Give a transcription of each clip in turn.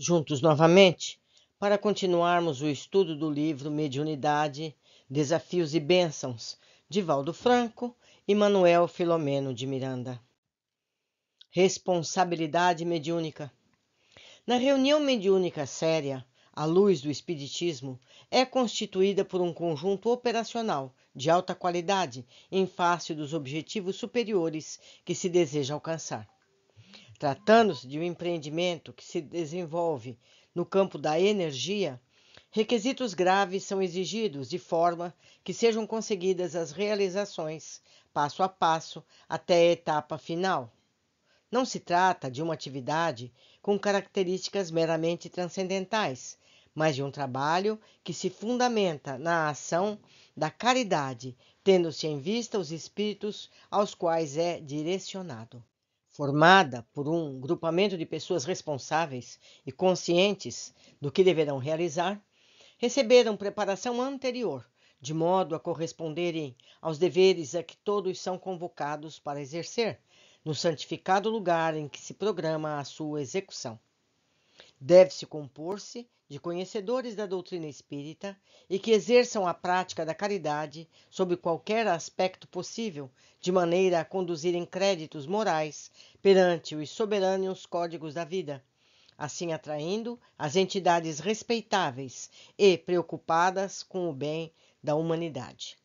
juntos novamente para continuarmos o estudo do livro Mediunidade, Desafios e Bênçãos, de Valdo Franco e Manuel Filomeno de Miranda. Responsabilidade mediúnica. Na reunião mediúnica séria, a luz do Espiritismo é constituída por um conjunto operacional de alta qualidade em face dos objetivos superiores que se deseja alcançar. Tratando-se de um empreendimento que se desenvolve no campo da energia, requisitos graves são exigidos de forma que sejam conseguidas as realizações, passo a passo, até a etapa final. Não se trata de uma atividade com características meramente transcendentais, mas de um trabalho que se fundamenta na ação da caridade, tendo-se em vista os espíritos aos quais é direcionado. Formada por um grupamento de pessoas responsáveis e conscientes do que deverão realizar, receberam preparação anterior, de modo a corresponderem aos deveres a que todos são convocados para exercer, no santificado lugar em que se programa a sua execução. Deve-se compor-se de conhecedores da doutrina espírita e que exerçam a prática da caridade sob qualquer aspecto possível, de maneira a conduzirem créditos morais perante os soberanos códigos da vida, assim atraindo as entidades respeitáveis e preocupadas com o bem da humanidade.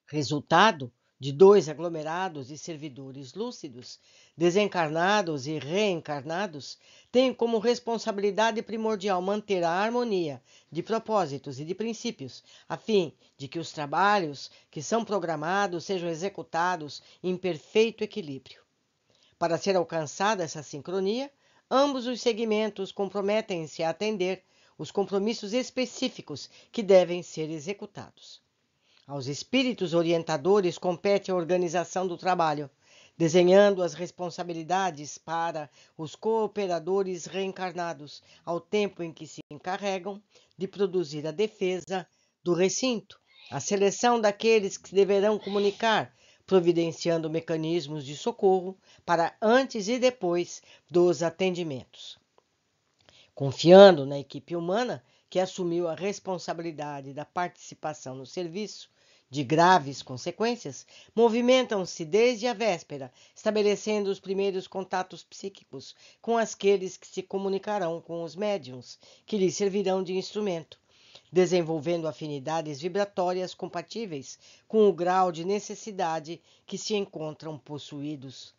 Resultado de dois aglomerados de servidores lúcidos, desencarnados e reencarnados, tem como responsabilidade primordial manter a harmonia de propósitos e de princípios, a fim de que os trabalhos que são programados sejam executados em perfeito equilíbrio. Para ser alcançada essa sincronia, ambos os segmentos comprometem-se a atender os compromissos específicos que devem ser executados. Aos espíritos orientadores compete a organização do trabalho, desenhando as responsabilidades para os cooperadores reencarnados, ao tempo em que se encarregam de produzir a defesa do recinto, a seleção daqueles que deverão comunicar, providenciando mecanismos de socorro para antes e depois dos atendimentos. Confiando na equipe humana que assumiu a responsabilidade da participação no serviço, de graves consequências, movimentam-se desde a véspera, estabelecendo os primeiros contatos psíquicos com aqueles que se comunicarão com os médiuns, que lhes servirão de instrumento, desenvolvendo afinidades vibratórias compatíveis com o grau de necessidade que se encontram possuídos.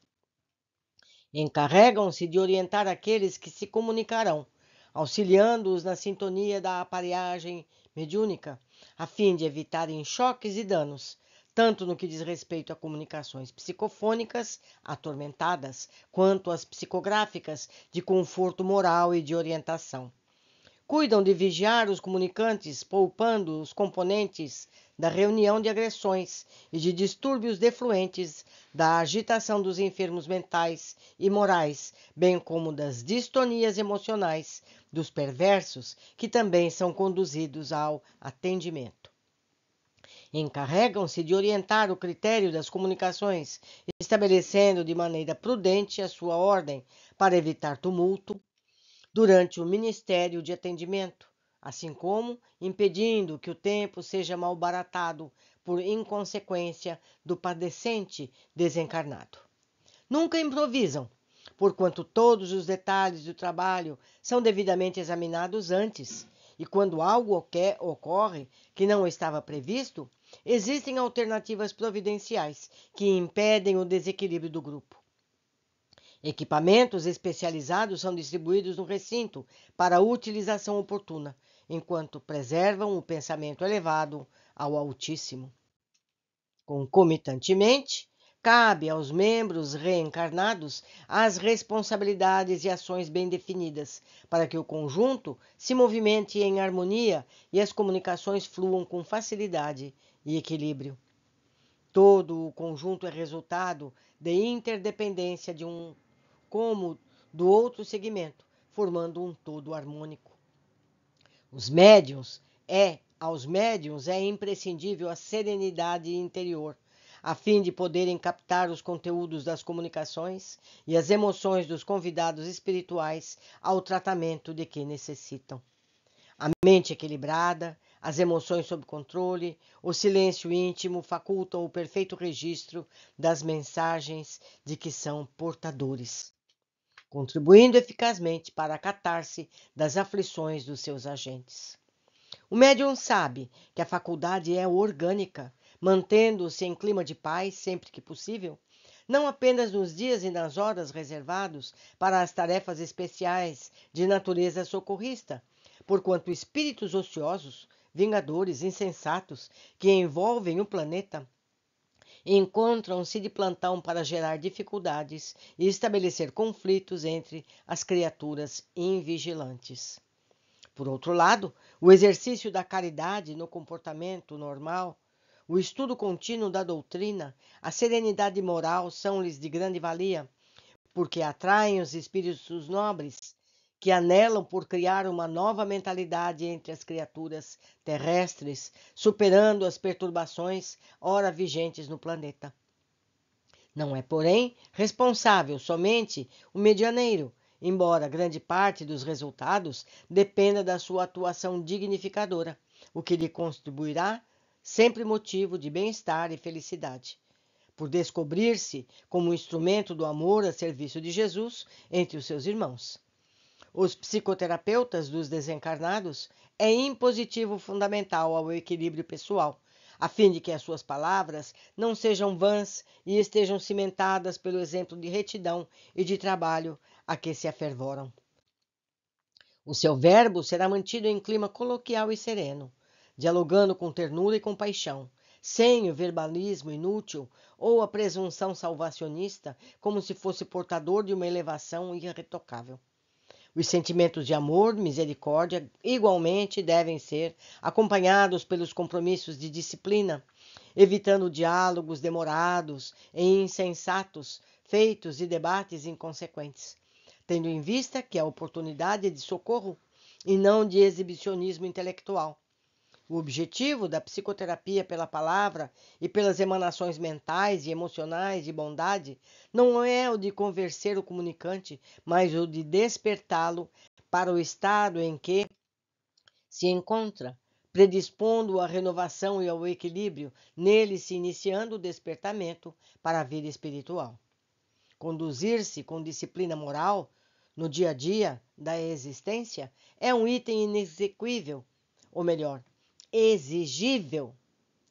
Encarregam-se de orientar aqueles que se comunicarão, auxiliando-os na sintonia da aparelhagem mediúnica, a fim de evitarem choques e danos, tanto no que diz respeito a comunicações psicofônicas atormentadas, quanto às psicográficas de conforto moral e de orientação. Cuidam de vigiar os comunicantes, poupando os componentes da reunião de agressões e de distúrbios defluentes da agitação dos enfermos mentais e morais, bem como das distonias emocionais dos perversos, que também são conduzidos ao atendimento. Encarregam-se de orientar o critério das comunicações, estabelecendo de maneira prudente a sua ordem para evitar tumulto durante o ministério de atendimento, assim como impedindo que o tempo seja malbaratado por inconsequência do padecente desencarnado. Nunca improvisam, porquanto todos os detalhes do trabalho são devidamente examinados antes, e quando algo ocorre que não estava previsto, existem alternativas providenciais que impedem o desequilíbrio do grupo. Equipamentos especializados são distribuídos no recinto para utilização oportuna, enquanto preservam o pensamento elevado ao Altíssimo. Concomitantemente, cabe aos membros reencarnados as responsabilidades e ações bem definidas, para que o conjunto se movimente em harmonia e as comunicações fluam com facilidade e equilíbrio. Todo o conjunto é resultado de interdependência de um como do outro segmento, formando um todo harmônico. Aos médiuns é imprescindível a serenidade interior, a fim de poderem captar os conteúdos das comunicações e as emoções dos convidados espirituais ao tratamento de que necessitam. A mente equilibrada, as emoções sob controle, o silêncio íntimo facultam o perfeito registro das mensagens de que são portadores, contribuindo eficazmente para a catarse das aflições dos seus agentes. O médium sabe que a faculdade é orgânica, mantendo-se em clima de paz sempre que possível, não apenas nos dias e nas horas reservados para as tarefas especiais de natureza socorrista, porquanto espíritos ociosos, vingadores, insensatos, que envolvem o planeta, encontram-se de plantão para gerar dificuldades e estabelecer conflitos entre as criaturas invigilantes. Por outro lado, o exercício da caridade no comportamento normal, o estudo contínuo da doutrina, a serenidade moral são-lhes de grande valia, porque atraem os espíritos nobres que anelam por criar uma nova mentalidade entre as criaturas terrestres, superando as perturbações ora vigentes no planeta. Não é, porém, responsável somente o medianeiro, embora grande parte dos resultados dependa da sua atuação dignificadora, o que lhe contribuirá sempre motivo de bem-estar e felicidade, por descobrir-se como instrumento do amor a serviço de Jesus entre os seus irmãos. Os psicoterapeutas dos desencarnados é impositivo fundamental ao equilíbrio pessoal, a fim de que as suas palavras não sejam vãs e estejam cimentadas pelo exemplo de retidão e de trabalho a que se afervoram. O seu verbo será mantido em clima coloquial e sereno, dialogando com ternura e compaixão, sem o verbalismo inútil ou a presunção salvacionista, como se fosse portador de uma elevação irretocável. Os sentimentos de amor, misericórdia, igualmente devem ser acompanhados pelos compromissos de disciplina, evitando diálogos demorados e insensatos, feitos e debates inconsequentes, tendo em vista que a oportunidade é de socorro e não de exibicionismo intelectual. O objetivo da psicoterapia pela palavra e pelas emanações mentais e emocionais de bondade não é o de convencer o comunicante, mas o de despertá-lo para o estado em que se encontra, predispondo-o à renovação e ao equilíbrio, nele se iniciando o despertamento para a vida espiritual. Conduzir-se com disciplina moral no dia a dia da existência é um item inexequível, ou melhor, exigível.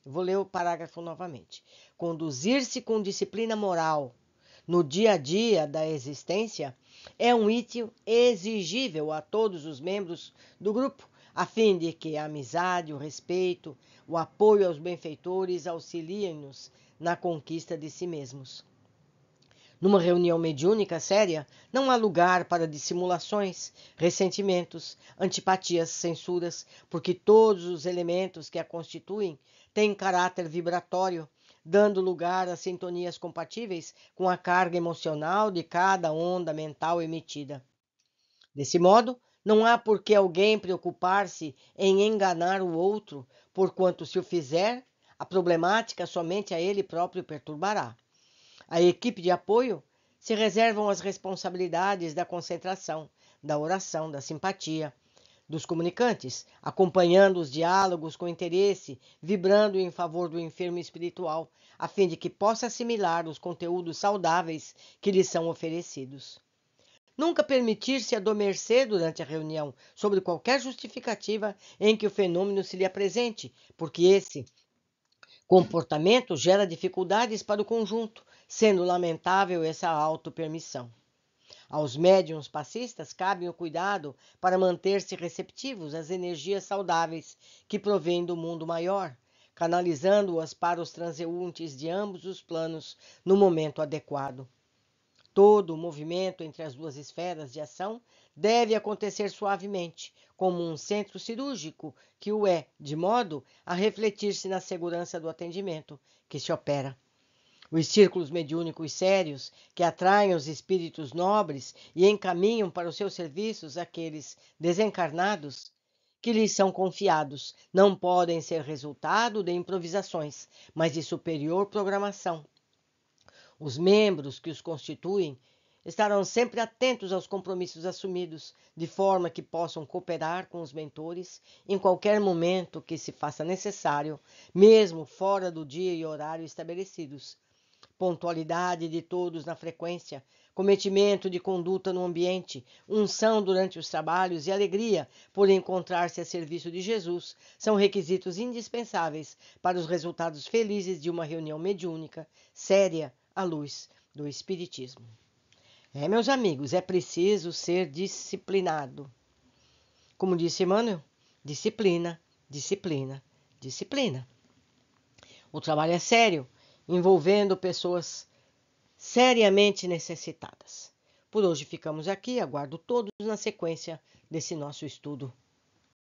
Vou ler o parágrafo novamente. Conduzir-se com disciplina moral no dia a dia da existência é um item exigível a todos os membros do grupo, a fim de que a amizade, o respeito, o apoio aos benfeitores auxiliem-nos na conquista de si mesmos. Numa reunião mediúnica séria, não há lugar para dissimulações, ressentimentos, antipatias, censuras, porque todos os elementos que a constituem têm caráter vibratório, dando lugar a sintonias compatíveis com a carga emocional de cada onda mental emitida. Desse modo, não há por que alguém preocupar-se em enganar o outro, porquanto, se o fizer, a problemática somente a ele próprio perturbará. A equipe de apoio se reservam as responsabilidades da concentração, da oração, da simpatia dos comunicantes, acompanhando os diálogos com interesse, vibrando em favor do enfermo espiritual, a fim de que possa assimilar os conteúdos saudáveis que lhe são oferecidos. Nunca permitir-se adormecer durante a reunião, sobre qualquer justificativa em que o fenômeno se lhe apresente, porque esse comportamento gera dificuldades para o conjunto, sendo lamentável essa autopermissão. Aos médiuns passistas cabe o cuidado para manter-se receptivos às energias saudáveis que provêm do mundo maior, canalizando-as para os transeuntes de ambos os planos no momento adequado. Todo o movimento entre as duas esferas de ação deve acontecer suavemente, como um centro cirúrgico que o é, de modo a refletir-se na segurança do atendimento que se opera. Os círculos mediúnicos sérios, que atraem os espíritos nobres e encaminham para os seus serviços aqueles desencarnados, que lhes são confiados não podem ser resultado de improvisações, mas de superior programação. Os membros que os constituem estarão sempre atentos aos compromissos assumidos, de forma que possam cooperar com os mentores em qualquer momento que se faça necessário, mesmo fora do dia e horário estabelecidos. Pontualidade de todos na frequência, cometimento de conduta no ambiente, unção durante os trabalhos e alegria por encontrar-se a serviço de Jesus são requisitos indispensáveis para os resultados felizes de uma reunião mediúnica, séria, à luz do Espiritismo. Meus amigos, é preciso ser disciplinado. Como disse Emmanuel, disciplina, disciplina, disciplina. O trabalho é sério, envolvendo pessoas seriamente necessitadas. Por hoje ficamos aqui, aguardo todos na sequência desse nosso estudo